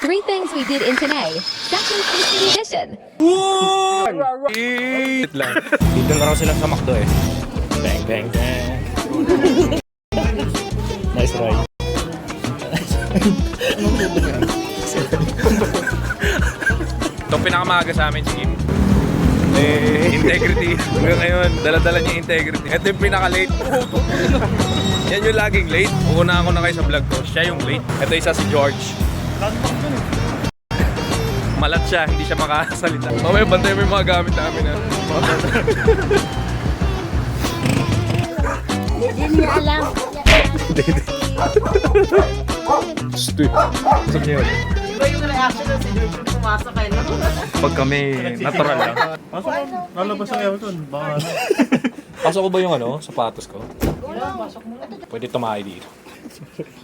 3 things we did in today. Second Christmas edition. Wait lang. Dito na raw sila sa McDo eh. Bang, bang, bang. Nice ride. Itong pinakamaga sa amin si Kim. Integrity. Hanggang ngayon, dala-dala niya yung integrity. Ito yung pinaka-late. Yan yung laging late. Uunahan ko na kayo sa vlog ko. Siya yung late. Ito isa si George. Malat siya, hindi siya makasalita. Mamaya bantay mo yung mga gamit namin ha. Hindi niya alam. Stupid. Saan niya yun? Iba yung reaction na si George yung pumasok kayo. Pag kami, natural lang. Pasok, lalabas ang aircon. Baka ano. Pasok ko ba yung sapatos ko? Pwede tumahay dito.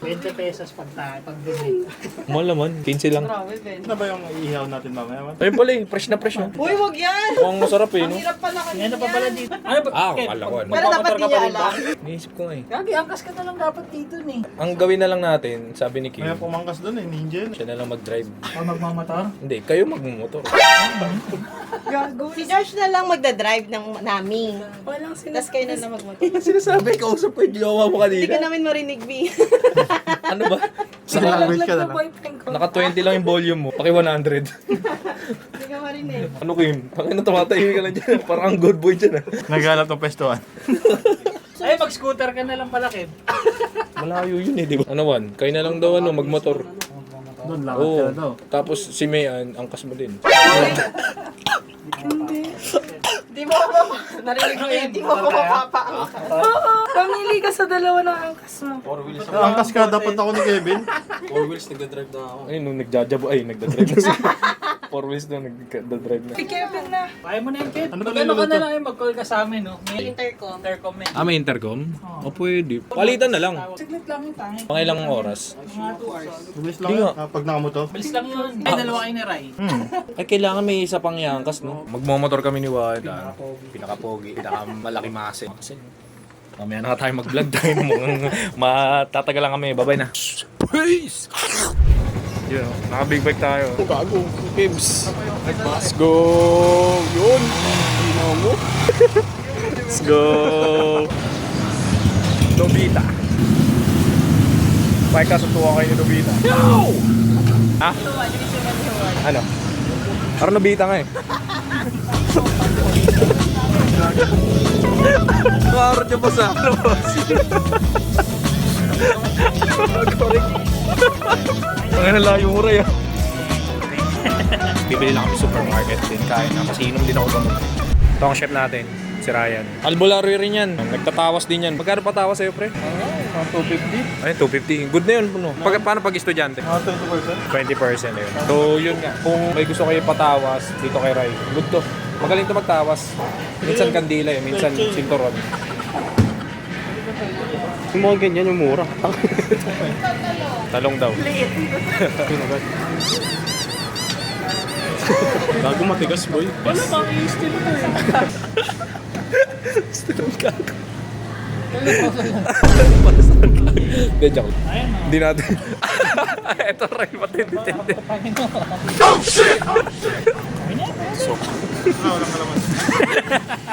20 pesos pag-visit. Mahal naman, 15 lang. Grabe, Ben. Ano ba yung iihaw natin mamaya? Ayun pala eh, fresh na fresh. Uy, wag yan! Mukhang masarap eh, no? Ang hirap pala kanina. Ano pa pala dito? Ano ba? Akala ko ano. Pero dapat di niya alam. Naisip ko nga eh. Gagi, angkas ka na lang dapat dito ni. Ang gawin na lang natin, sabi ni Kim, Kaya pumangkas doon eh, ninja yun. siya na lang mag-drive. Magmamatar? Hindi, kayo magmumotor. Gago. Si George na lang magdadrive ng namin. Walang Tapos kayo na lang magmotor. Sinasabi, kausap ko yung jowa mo Hindi ka kanina. namin marinig, B. Ano ba? Sa language ka na lang. Naka 20 lang yung volume mo, paki 100. Hindi ka marinig. Ano Kim? Pangin na tumatahimik ka lang dyan. Parang ang good boy dyan ah. Naghanap ng pestuan. Ay, mag-scooter ka na lang pala, Kim. Malayo yun eh, di ba? Ano Juan? Kayo na lang daw magmotor. Doon, lakad ka na daw. Tapos si Mayan, angkas mo din. Di mo ako narinig ko yun. Di mo ako mapapaangkas. Pamili ka sa dalawa ng angkas mo. 4 wheels. Angkas ka, dapat ako ni Kevin. 4 wheels nagdadrive na ako. Ay, nung nagjajabo, ay nagdadrive na siya. 4 wheels na nagdadrive na. Si Kevin na. Kaya mo na yung Kim. Ano ba Magkano ka niluluto? na lang yung mag-call ka sa amin, no? May intercom. Intercom eh. Ah, may intercom? O pwede. Palitan na lang. Saglit lang yung tangi. Pangailang oras. Mga 2 hours. Bilis lang Di yun. nga. Pag nakamoto. Bilis lang yun. Ay, dalawa kayo ni Rai. Ay, kailangan may isa pang yangkas, no? Magmomotor kami ni Wada. Pinaka-pogi. Pinaka-malaki mase. Kasi, mamaya na tayo mag-vlog tayo. Matatagal lang kami. Bye-bye na. Peace! Yun, naka-big bike tayo. Gago, Pibs. Let's go! Yun! Ino mo. Let's go! Nobita. Bike ka, sutuwa kayo ni Nobita. No! Ha? Ano? Parang Nobita nga eh. Maharot niya pa sa ang layo mo rin ah. Bibili lang kami supermarket din kain na kasi inom din ako gamot. Ito ang chef natin, si Ryan. Albularyo rin yan. Nagtatawas din yan. Magkano patawas sa'yo, pre? Mga 250. Ay, 250. Good na yun, puno. Paano pag estudyante? Mga 20%. 20% yun. So, yun nga. Kung may gusto kayo patawas dito kay Ray, good to. Magaling to magtawas. Minsan kandila eh, minsan sinturon. Yung mga ganyan yung mura. Talong daw. Gago matigas boy. Wala pang i-steal ko eh. Hindi, joke. Hindi natin. Ito Ray, matindi-tindi. Walang kalaman.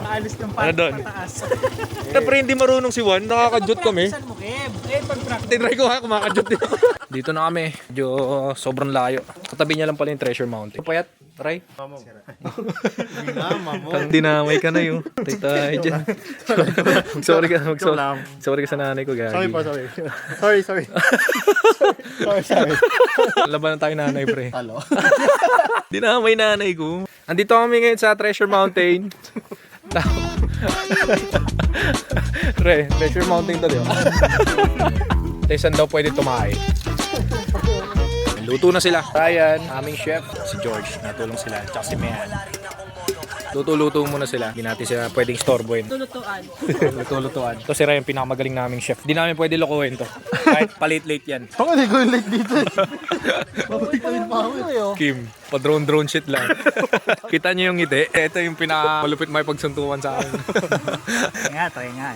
Alis ng Ano doon? pataas. Siyempre hindi marunong si Juan, nakakadyot kami. Saan mo, Kim? Eh, pag-practice. Tinry ko nga, kumakadyot din ako. Dito na kami, medyo sobrang layo. Katabi niya lang pala yung Treasure Mountain. Payat, Ray. Ginama mo. Kang dinamay ka na yun. Tay tayo dyan. Sorry ka, Joke lang. sorry ka sa nanay ko, gagi. Sorry po, sorry. Sorry. Sorry. Laban na tayo nanay, pre. Halo. Dinamay nanay ko. Andito kami ngayon sa Treasure Mountain. Re, Treasure Mountain to, di ba? Saan daw pwede tumahay? Luto na sila. Ryan, aming chef, si George, natulong sila, tsaka si Mayan. Luto-luto muna sila. Hindi natin sila pwedeng storbohin. Tulutuan. Luto-lutuan. Ito si Ray, yung pinakamagaling naming chef. Hindi namin pwede lokohin to. Kahit palit-late yan. Ako hindi ko yung late dito. Babalik kami pa ako. Kim, pa-drone shit lang. Kita niyo yung ngiti. Ito yung pinakamalupit may pagsuntukan sa akin. Try nga.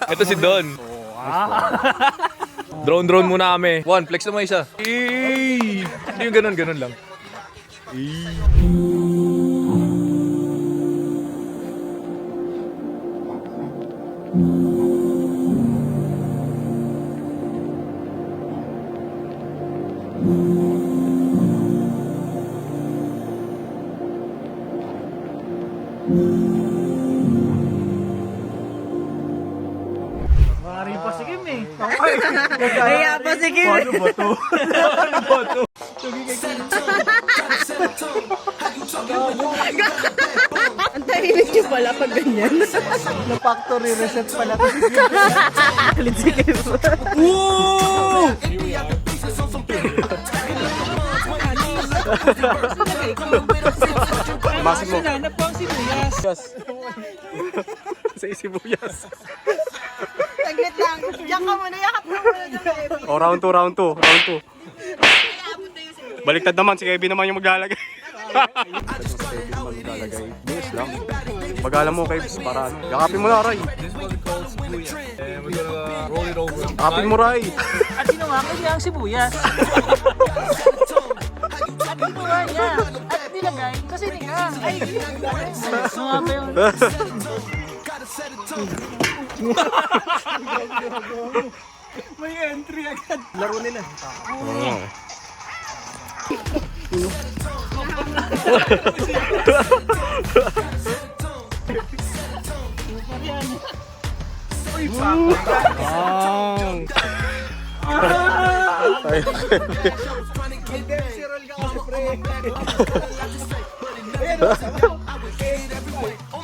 Ito si Don. Drone muna kami. One, flex naman isa. Eee! Hindi yung ganun lang. Kaya pa sige. Ang tahimik niyo pala pag ganyan. Na factory reset pala. Kalit si Kim. Masin mo. Sa sibuyas. Saglit lang. Yak ka muna, yakap ka muna. Oh, round 2. Baliktad naman, si Kevin naman yung maglalagay. Bilis lang. Pag-alam mo, Kevin, para ano. Yakapin mo na, Ray. And we're gonna roll it over. Yakapin mo, Ray. At tinungakin niya ang sibuyas. At kinuha niya. At nilagay kasi niya. Ay, nga ba yung... May entry agad. Laro nila.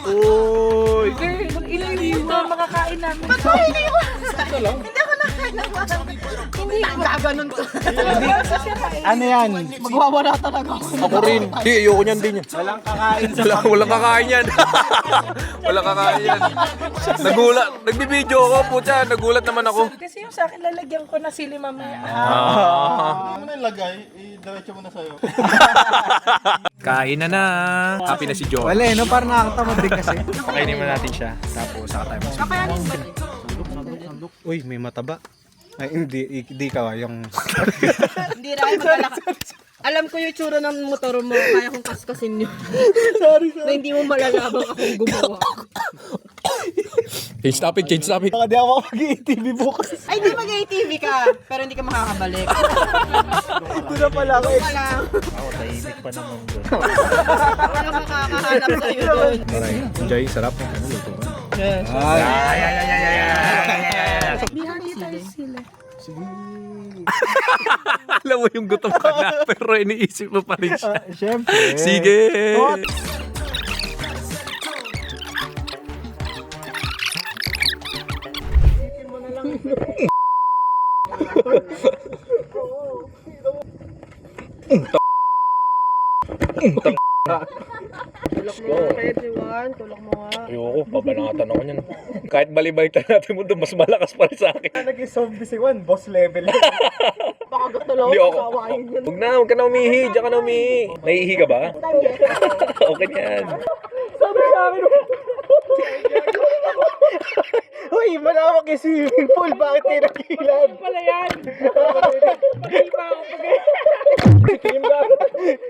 Uy! Ilan yung makakain namin? Hindi ako nakain ng parang. Hindi ko gaganon to. Ano yan? Magwawala talaga ako. Ako rin. Hindi, ayoko niyan din yan. Walang kakain sa Walang kakain yan. Walang kakain yan. Nagulat. Nagbibideo ako, puta. Nagulat naman ako. Kasi yung sa akin lalagyan ko na sili mamaya. Ano mo na ilagay? I-diretso mo na sa'yo. Kain na. Happy na si John. Wala no? Parang nakakatamad din kasi. Pakainin mo natin siya. Tapos saka tayo mas. Uy, may mataba. Ay, hindi ka yung... Hindi rin maglalak. Alam ko yung tsura ng motor mo. Kaya kong kaskasin yun. Sorry. Na hindi mo malalabang akong gumawa. Change topic. Baka di ako mag-ATV bukas. Ay, di mag-ATV ka. Pero hindi ka makakabalik. Ito na pala ako. Wala. Ako, tahimik pa naman doon. Wala makakahanap sa'yo doon. Alright. Enjoy. Sarap. Ano luto ka? Bihari tayo sila. Alam mo yung gutom ka na. Pero iniisip mo pa rin siya. Siyempre. Sige. Tulak mo nga kay everyone. Tulak mo nga. Ayoko, pabanatan ako niyan. Kahit balibalitan natin mo doon, mas malakas pa rin sa akin. Naging zombie si Juan, boss level. Baka gatulaw Hindi ko ako. kawain yun. Huwag ka na umihi. Diyan ka na umihi. Naiihi ka ba? Okay yan. Sabi sa akin, uy, malawak yung swimming pool. Bakit kayo nakikilan? Pala yan!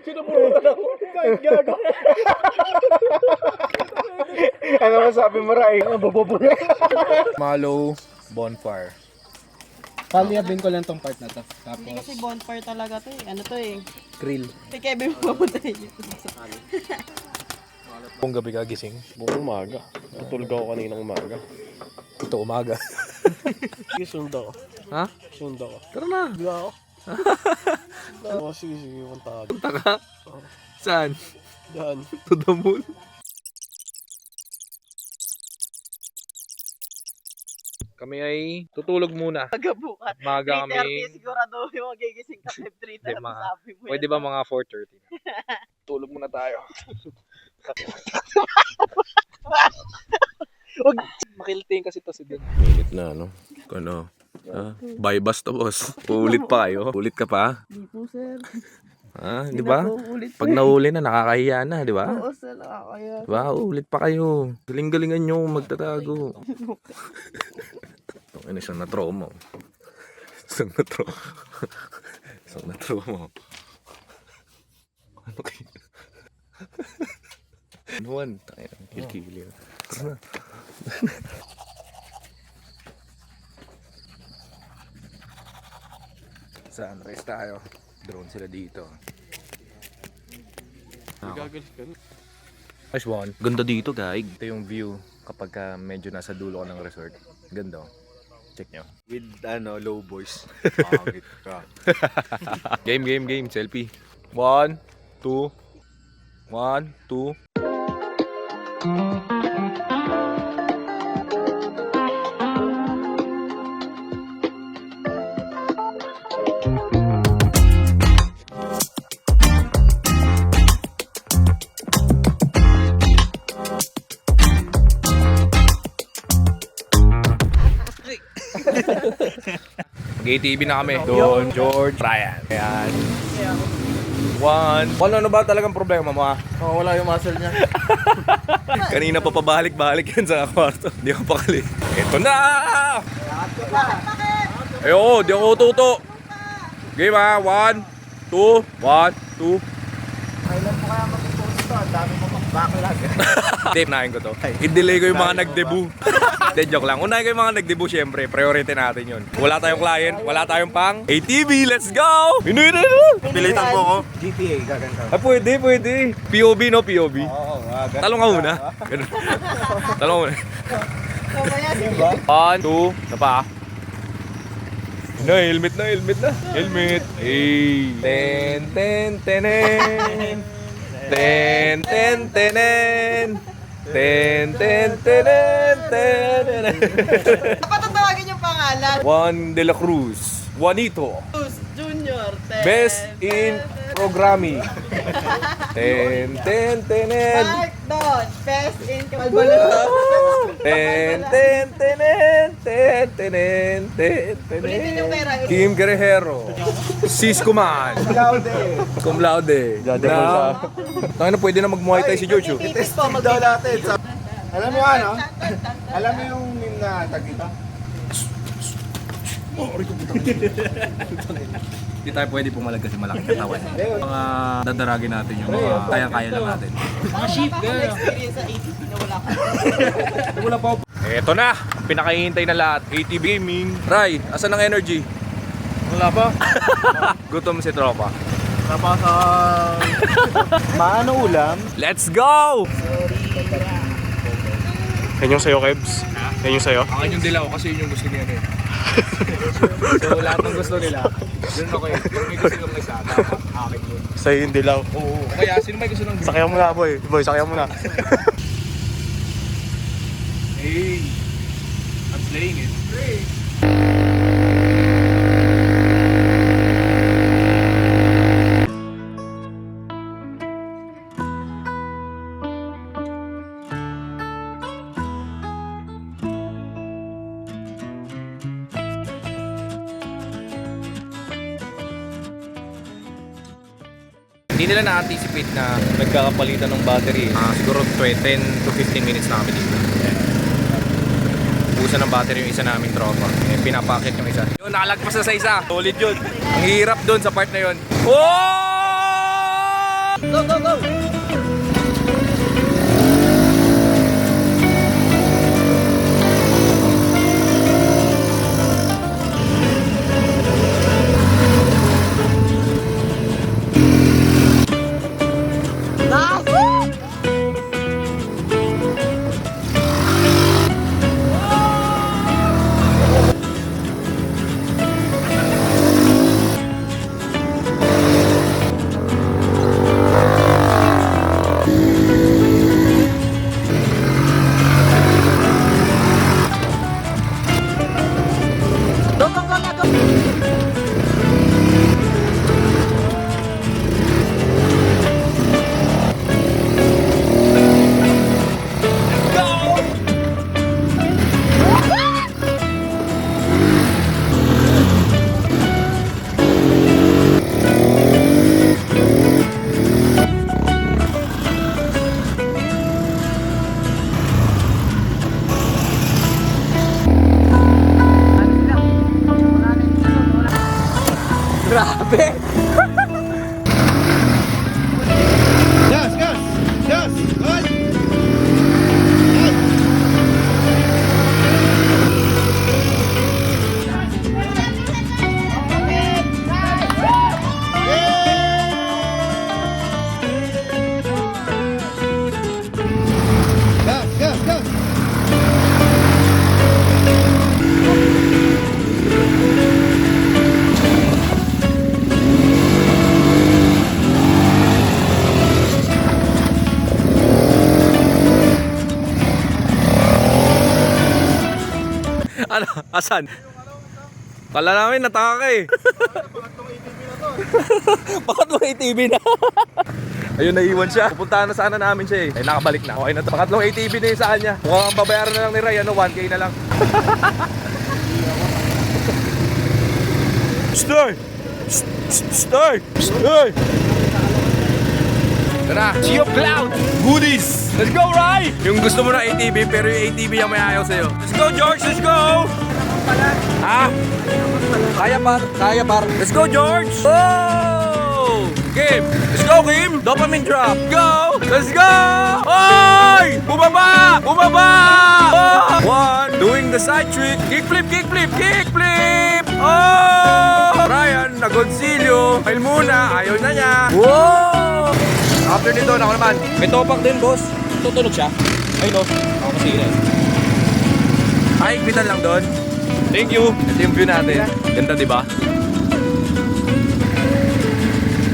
Sinuburutan ako. Kahit gago. Ano masabi mo, Ray? Ang bobobo na. Malo bonfire. Paliyabin ko lang tong part na to. Tapos, Hindi kasi bonfire talaga to eh. Ano to eh. grill. Kay Kevin mo mamatay yun. Kung gabi ka gising. Buong umaga. Tutulog ako kaninang umaga. Ito umaga. Sundo ko. Ha? Sundo ko. Tara na. Di ako? Oo, sige, punta ka. Punta ka. Saan? Diyan. To the moon. Kami ay tutulog muna. Pagkabukas. Maga 3:30 kami. sigurado yung magigising ka 3:30 Hindi, na sabi mo. Pwede ba mga 4:30 na? Tulog muna tayo. Makilting kasi to si Ben. Minute na, no? Ano? Bye basta, boss. Uulit pa kayo. Ulit ka pa? Hindi po, sir. Di ba? Pag nahuli na, nakakahiya na, di ba? Oo, sir. Nakakaya. Diba? Ulit pa kayo. Galing-galingan nyo magtatago. Ano isang na-trauma. Isang na-trauma. Isang na-trauma. Ano kayo? Ano one? Tayo, kilikili. Saan? Rest tayo. Drone sila dito. Nice one. Ganda dito, guys. Ito yung view kapag medyo nasa dulo ka ng resort. Ganda. Check nyo. With low voice. Game. Selfie. 1, 2. 1, 2. Mag-ATV na kami. Don, George, Ryan. Ayan. One, ano ba talagang problema mo, ha? Oh, wala yung muscle niya. Kanina pa pabalik-balik yan sa kwarto. Di ako pakali. Ito na! Ayoko, di ako tuto. Game, ha? 1, 2, 1, 2. Kailan mo kaya mag-post to? Ang dami mo backlog. Tape nahin ko to. I-delay ko yung mga nag-debut. Hindi, joke lang. Unahin ko yung mga nag-debut, syempre. Priority natin yun. Wala tayong client, wala tayong pang ATV. Let's go! Minuit na yun! Pilitan mo ko. GTA, gaganda. Ah, pwede. POV, no? POV. Oo, gaganda. Talong ka muna. Ganun. Talong ka muna. Mamaya, sige. 1, 2, na pa. Helmet na. Helmet. Hey. Ten. Patatawagin yung pangalan. Juan de la Cruz. Juanito. Junior. Best in programming. Ten. Mark Don. Best in Kalbalito. Ulitin yung pera. Kim Guerrero. Cisco Man. Cum laude. Tayo na pwede na mag-muay tayo si George. Oh. Pipis po. Daw natin. Alam mo ano? Alam mo yung meme na tagita? Hindi tayo pwede pumalag kasi malaking katawan. Mga dadaragin natin yung mga kaya-kaya lang natin. Mga sheep, girl. Experience sa ATV na wala ko. Eto na! Pinakahihintay na lahat. ATV Gaming. Ray, asan ang energy? Wala pa. Gutom si tropa. Tapa sa... Maano ulam? Let's go! Yan yung sayo, Kebs. Yan yung sayo. Akin yung dilaw kasi yun yung gusto niya eh. So lahat ng gusto nila. Yun ako eh. Kung may gusto ng isa, dapat akin yun. Sa'yo yung dilaw. Oo. Kaya sino may gusto ng Sakyan mo na, boy. Boy, sakyan mo na. Hey! I'm playing it. Hindi nila na-anticipate na nagkakapalitan ng battery. Siguro 10 to 15 minutes na kami dito. Ubusan ng battery yung isa naming tropa. Pinapakit yung isa. Yun, nakalagpas na sa isa. Solid yun. Ang hirap doon sa part na yun. Oh! Go! Ano? Asan? Kala namin nataka ka eh. Pangatlong ATV na. Ayun, naiwan siya. Pupuntahan na sana namin siya eh. Ay, nakabalik na. Okay na to. Pangatlong ATV na yun sa kanya. Mukhang ang babayaran na lang ni Ray. Ano, 1K na lang. Stay! Stay! Stay! Tara, Sea of Cloud! Goodies! Let's go, Ray! Yung gusto mo na ATV, pero yung ATV yung may ayaw sa'yo. Let's go, George! Let's go! Ha? Kaya par. Kaya par. Let's go, George! Oh! Kim! Let's go, Kim! Dopamine drop! Go! Let's go! Oy! Bumaba! Bumaba! Oh! One! Doing the side trick. Kickflip! Kickflip! Kickflip! Oh! Ryan, nagonsilyo. Kail muna. Ayaw na niya. Wow! After nito, ako naman. May topak din, boss. Tutunog siya. Ay, no. Ako kasi yun. Ay, higpitan lang doon. Thank you. Ito yung view natin. Ganda, di ba?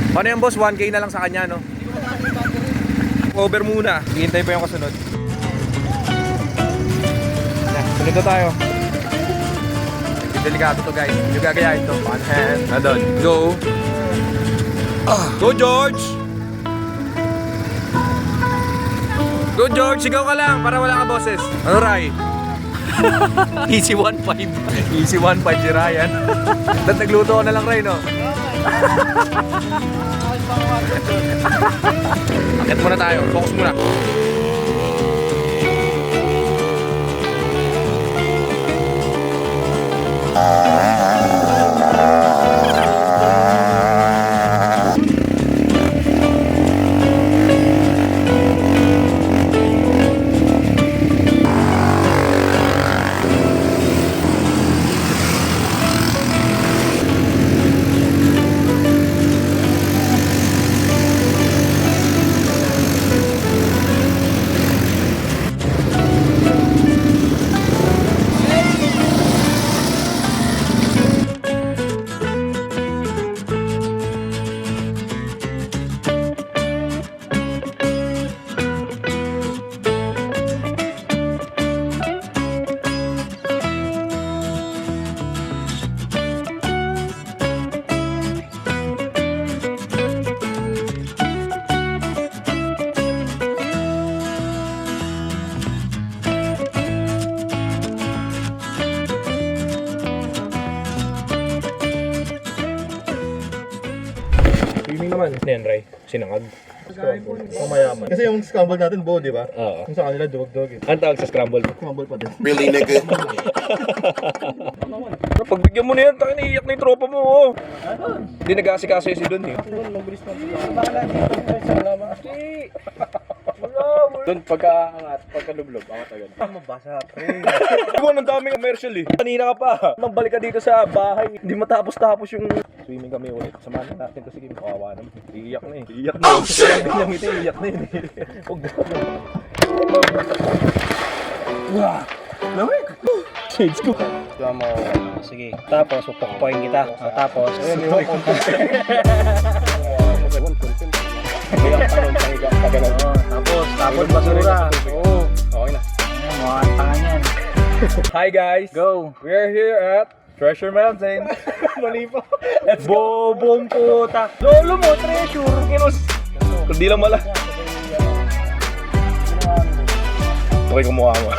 Paano yan, boss? 1K na lang sa kanya, no? Over muna. Hihintay pa yung kasunod. Sunod na tayo. Delikado to, guys. Yung gagayahin to. One hand. Na doon. Go. Go, George! Go, George! Sigaw ka lang para wala ka boses. Ano, Ray? Easy 1.5. Easy 1.5 si Ryan. Dahil nagluto ko na lang, Ray, no? Akit muna tayo. Focus muna. Swimming naman. Ano yan, Ray? Sinangag? Pamayaman. Kasi yung scramble natin buo, di ba? Oo. Yung sa kanila, duwag-duwag eh. Ang tawag sa scramble? Scramble pa din. Really, nigga? Pagbigyan mo na yan, takin iiyak na yung tropa mo. Oh. Hindi nag-aasikaso si Don eh. Doon pagka-lublob, angat agad. Mabasa, pre. Diba, ang daming commercial eh. Kanina ka pa. Nang balik ka dito sa bahay, hindi matapos-tapos yung swimming kami ulit. Samahan natin to, sige, makawa naman. Iiyak na eh. Iiyak na. Oh, shit! Iiyak na yun eh. Huwag na. Lamig! Shades ko. Diba mo, sige. Tapos, pupukpukin kita. Tapos, tapos basura. Oo. Okay na. Mga tangan yan. Hi guys! Go! We're here at Treasure Mountain. Mali pa. Bobong puta. Lolo mo, treasure. Kinus. Kung di lang mala. Okay, kumuha mo.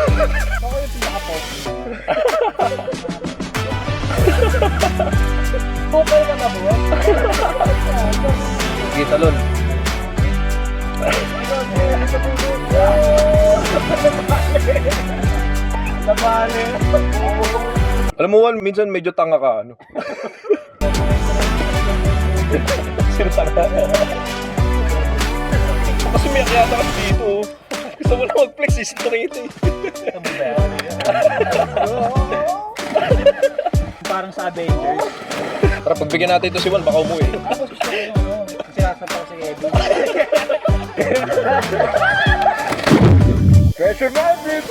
Okay ka na buwan. Sige, talon. Labali. Alam mo, Juan, minsan medyo tanga ka, ano? Sino tanga? Kasi may akyata ka dito, oh. Gusto mo na mag-flex, straight eh. Parang sa Avengers. Tara, pagbigyan natin ito si Juan, baka umuwi. Sinasapa ko si Eddie. Treasure Mountain!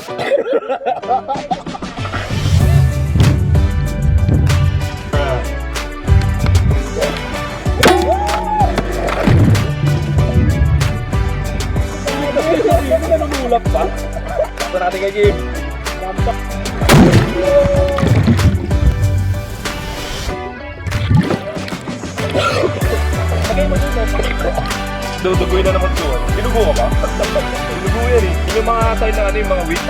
Nanunulap pa? Ito natin kay Jim. Dudugoy na naman to. Dinugo ka ba? Dinugo yan eh. Yung mga sign na ano yung mga wheat.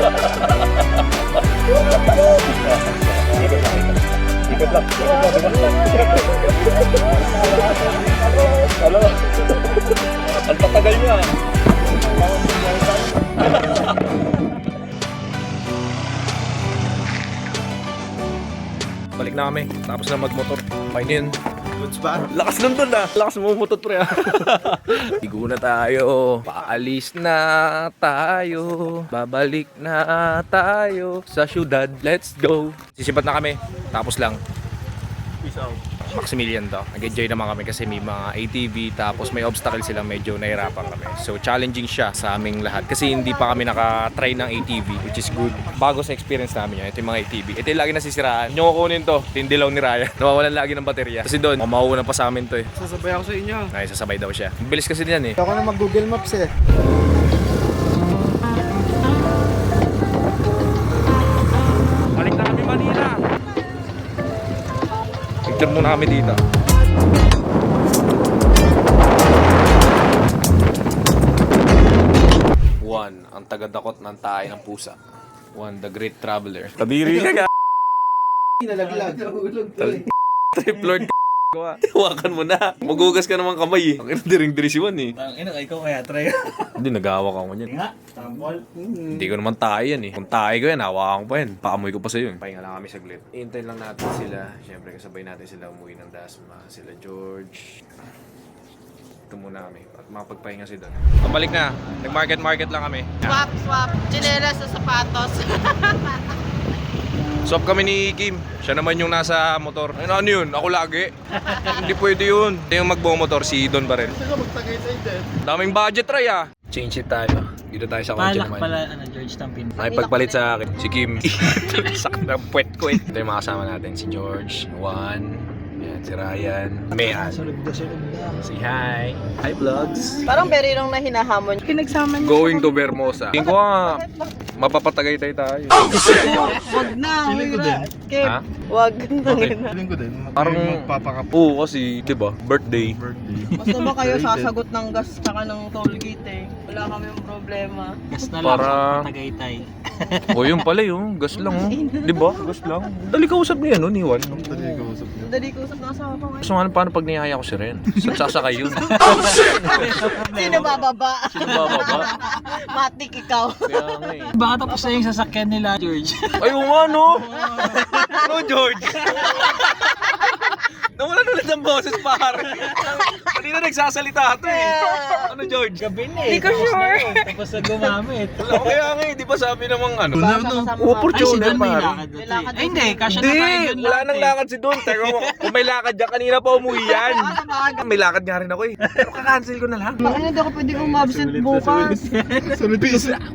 Ikot lang. Ano? Ang tatagal niya. Balik na kami. Tapos na magmotor. Fine yun. Goods ba? Lakas nun dun ah. Lakas mo motor pre ah. Ligo na tayo. Paalis na tayo. Babalik na tayo sa syudad. Let's go. Sisipat na kami. Tapos lang. Peace out. Maximilian to. Nag-enjoy naman kami kasi may mga ATV tapos may obstacle sila, medyo nahirapan kami. So challenging siya sa aming lahat kasi hindi pa kami naka-try ng ATV, which is good. Bago sa experience namin yun, ito yung mga ATV. Ito yung lagi nasisiraan. Yung kukunin to, tindilaw ni Ryan. Nawawalan lagi ng baterya. Kasi doon, mamahunan pa sa amin to eh. Sasabay ako sa inyo. Ay, sasabay daw siya. Ang bilis kasi niyan eh. Ako na mag-Google Maps eh. Balik na kami Manila. Picture muna kami dito. One, ang taga-dakot ng tayo ng pusa. One, the great traveler. Kadiri ka. Nalaglag. Trip Lord hawakan mo na. Magugas ka naman kamay eh. Ang diring-diri si Juan eh. Ang ina, ikaw kaya try. Hindi, nag-hawak ako niyan. Nga, tambol. Hindi ko naman tayo yan eh. Kung tayo ko yan, hawakan ko pa yan. Paamoy ko pa sa'yo. Pahinga lang kami saglit. Iintay lang natin sila. Siyempre, kasabay natin sila umuwi ng Dasma. Sila George. Ito muna kami. At makapagpahinga si Don. Pabalik na. Nag-market lang kami. Swap. Chinelas sa sapatos. Swap kami ni Kim. Siya naman yung nasa motor. Ano yun? Ako lagi. Hindi pwede yun. Ito yung magbumotor, si Don pa rin. Sino magtagay sa din? Daming budget, Ray ah. Change it tayo. Dito tayo sa kotse Palak naman. pala, George Tampin. Nakipagpalit sa akin. Si Kim. Sakit ng puwet ko eh. Ito yung mga kasama natin. Si George, Juan, yan, si Ryan, Mean. Sunod na. Si Hi. Hi vlogs. Parang very long na hinahamon. Pinagsama niyo. Going to Vermosa. Tingin ko nga, mapapatagay tayo. Wag na. Kim. Ha? Wag. Feeling ko din. Parang, magpapakap. oo kasi, di ba, birthday. Basta ba kayo sasagot ng gas tsaka ng toll gate eh. Wala kami yung problema. Gas na lang. Para- Tagaytay. O yun pala yun, gas lang oh. Di ba? Gas lang. Dali ka usap niya, no, ni Juan. Dali ko usap niya. Dali ko usap na asawa ko ngayon. Gusto nga paano pag niyaya ko si Ren? Saan sasakay yun? Sino bababa? Sino bababa? Matik ikaw. Kaya nga eh. Baka tapos na yung sasakyan nila, George. Ay, oo nga, no? No, George? Nawalan ulit ang boses, pare. Kanina nagsasalita ito eh. Ano, George? Gabi na eh. Hindi ko sure. Tapos na gumamit. Wala, kaya nga eh, di ba sabi namang ano? Ay, si Opportunity, Don may pare. lakad na to May eh. lakad Ay, hindi. Kasya na Hindi, tayo dun wala lahat nang eh. lakad si Don. Teka mo, kung may lakad dyan, kanina pa umuwi yan. May lakad nga rin ako eh. Pero kakancel ko na lang. Bakit hindi ako pwede umabsent bukas? Peace out.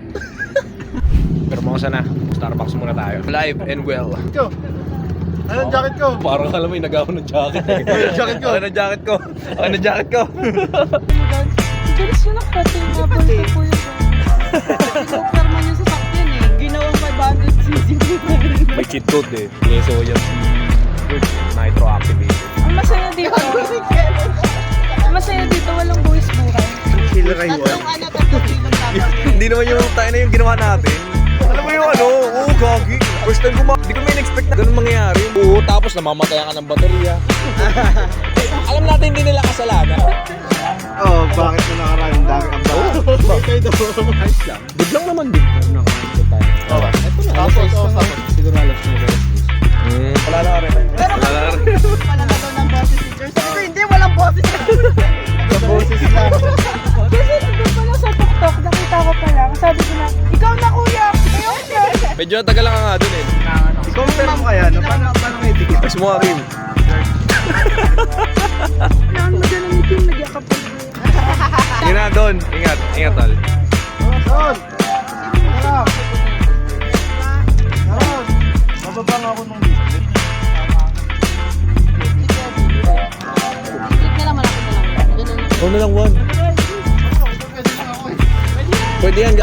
Pero mga sana, Starbucks muna tayo. Live and well. Ikaw. Anong jacket ko? Parang alam mo yung nag-ako ng jacket eh. Jacket ko. Akin ng jacket ko. Akin ng jacket ko. Bilis yun ang cutting na po yun. Pinupirma niyo sa sakyan eh. Ginawang 500cc. May cheat code eh. Yeso yan. Nitro activated. Ang masaya dito. Ang masaya dito, walang buwis buhay. Killer kayo. Tatlong kilong dapat. Hindi naman yung tayo na yung ginawa natin. Alam mo yung ano, oo gagi. First time ko hindi ko may expect na ganun mangyayari. Oo, tapos namamatayan ka ng baterya. Alam natin hindi nila kasalanan. Oo, bakit mo nakaraan? Dami ang bakit? Kayo daw. Ayos lang. Good lang naman din. Oo. Tapos. Siguro alas na guys. Wala na rin. Wala na rin. Wala na daw ng boses si George. Sabi ko, hindi, walang boses. Sa boses lang. Kasi nandun pala sa TikTok, nakita ko pala. Sabi ko na, ikaw na kuya, kayo na. Medyo tagal lang nga dun eh. I-compare mo kaya, no? Paano may dikit? Gusto mo nga Kim? Kailangan mo dyan ang itim, nagyakap ko. Yun na Don. Ingat. Ingat tol. Son! Tara! Son! Mababa nga ako nung lift. Click na lang, malapit na lang. Ganun na. Ikaw na lang Juan. Pwede yan.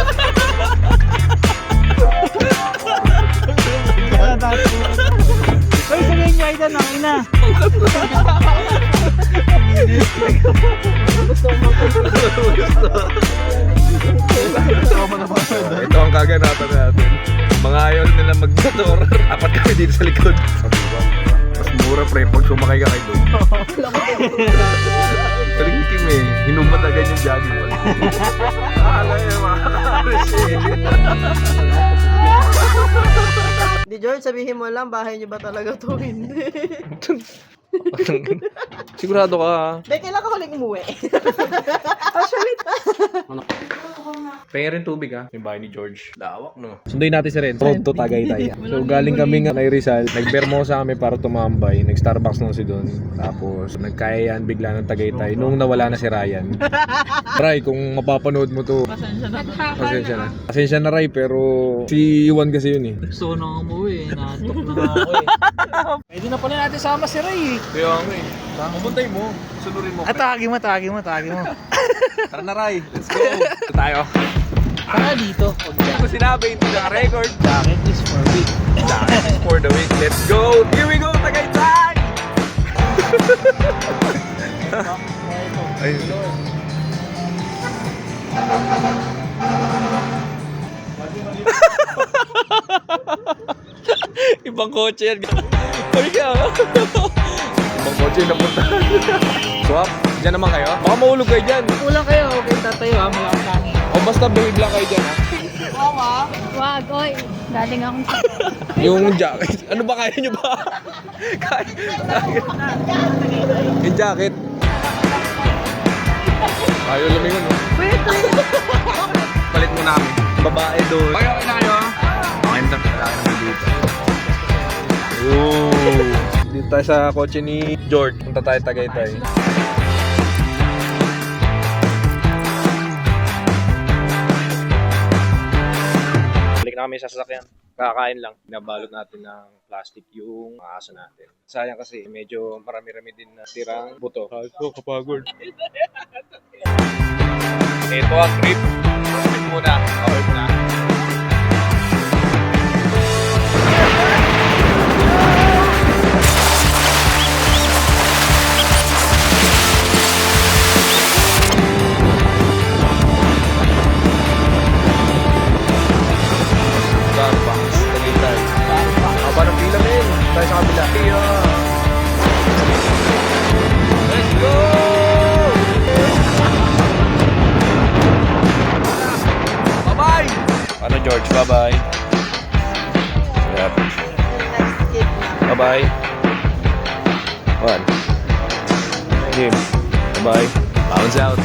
Ay, sabihin nyo, ay na, ina. Ito ang kaganapan natin. Mga ayaw nila mag-motor. Apat kami dito sa likod. Mas mura pre, pag sumakay ka kayo doon. Galing ni Kim eh. Hinumad agad yung jogging. Akala niya makakaris eh. Di George, sabihin mo lang, bahay niyo ba talaga to? Hindi. Sigurado ka. Dahil kailan ka huling umuwi? Pengen rin tubig ha. Yung bahay ni George. Lawak no. Sunduin natin si Ren. Road to Tagaytay. So galing kami nga kay Rizal. Nag-Bermosa kami para tumambay. Nag-Starbucks lang si Don. Tapos nagkayaan bigla ng Tagaytay. Nung nawala na si Ryan. Ray, kung mapapanood mo to. Pasensya na. Pasensya na Ray, pero si Iwan kasi yun eh. Gusto ko nang umuwi. Naantok na nga ako eh. Pwede na pala natin sama si Ray eh. Kaya nga eh. Pupuntay mo. Sunurin mo. Tagi mo. Tara na Ray. Let's go. Ito tayo. Saka dito. Hindi ko sinabi, hindi na record. Jacket is for week. Jacket is for the week. Let's go. Here we go, Tagaytay! Ayun. Ibang kotse yan. Ay, ibang kotse yung napunta. Swap, dyan naman kayo? Baka mahulog kayo dyan. Kulang kayo. Okay, tatayo ha. Mula akong tangi. O basta behave lang kayo dyan ha. Wag, oy. Galing akong Yung jacket. Ano ba kaya nyo ba? Kaya. Yung jacket. Ayaw lumingon no? Palit mo namin. Babae doon. Okay na kayo ha? Okay na. Kailangan naman dito. Ooh. Dito tayo sa kotse ni George. Punta tayo Tagaytay. Balik na kami sa sasakyan. Kakain lang. Binabalot natin ng plastic yung aso natin. Sayang kasi medyo marami-rami din na tirang buto. Ito, kapagod. Ito ang trip. Trip muna. Okay muna. Starbucks, Tagaytay. Haba ng pila men. Tayo sa kabila. Let's go! Bye-bye! Ano George? Bye-bye. Yep. Bye-bye. One. Game. Bye-bye. Bounce out.